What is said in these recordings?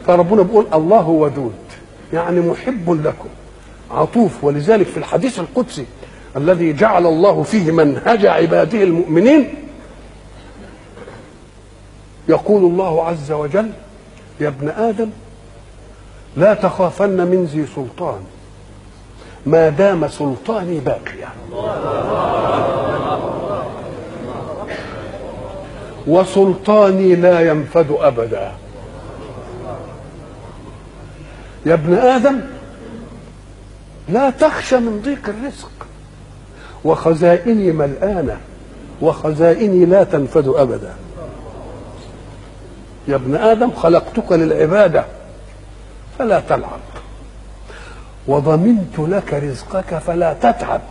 فربنا بيقول الله ودود، يعني محب لكم عطوف. ولذلك في الحديث القدسي الذي جعل الله فيه منهج عباده المؤمنين يقول الله عز وجل: يا ابن آدم لا تخافن من ذي سلطان ما دام سلطاني باقيا، وسلطاني لا ينفد أبدا. يا ابن آدم لا تخشى من ضيق الرزق، وخزائني ملآنة وخزائني لا تنفد أبدا. يا ابن آدم خلقتك للعبادة فلا تلعب، وضمنت لك رزقك فلا تتعب.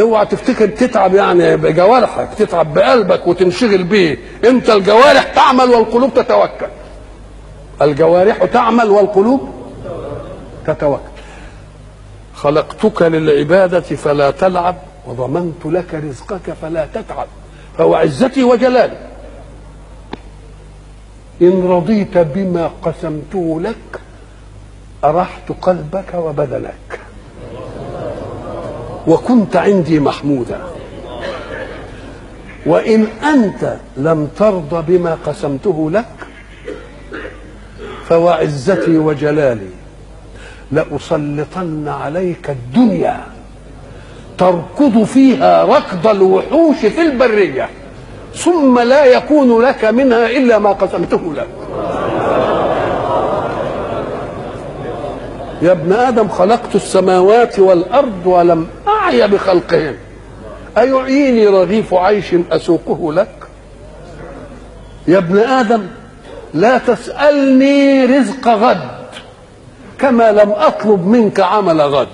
اوعى تفتكر تتعب يعني بجوارحك، تتعب بقلبك وتنشغل به. انت الجوارح تعمل والقلوب تتوكل، الجوارح تعمل والقلوب تتوكل. خلقتك للعبادة فلا تلعب، وضمنت لك رزقك فلا تتعب. فهو عزتي وجلالي إن رضيت بما قسمته لك أرحت قلبك وبدنك، وكنت عندي محمودا. وإن أنت لم ترض بما قسمته لك فوعزتي وجلالي لأسلطن عليك الدنيا تركض فيها ركض الوحوش في البرية، ثم لا يكون لك منها إلا ما قسمته لك. يا ابن آدم خلقت السماوات والأرض ولم أعي بخلقهم، أيعيني رغيف عيش أسوقه لك؟ يا ابن آدم لا تسألني رزق غد كما لم أطلب منك عمل غد.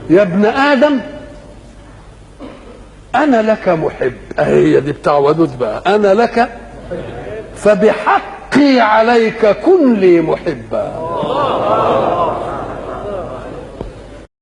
يا ابن آدم أنا لك محب، هي دي بتاع ودود بقى، أنا لك فبحقي عليك كن لي محبا.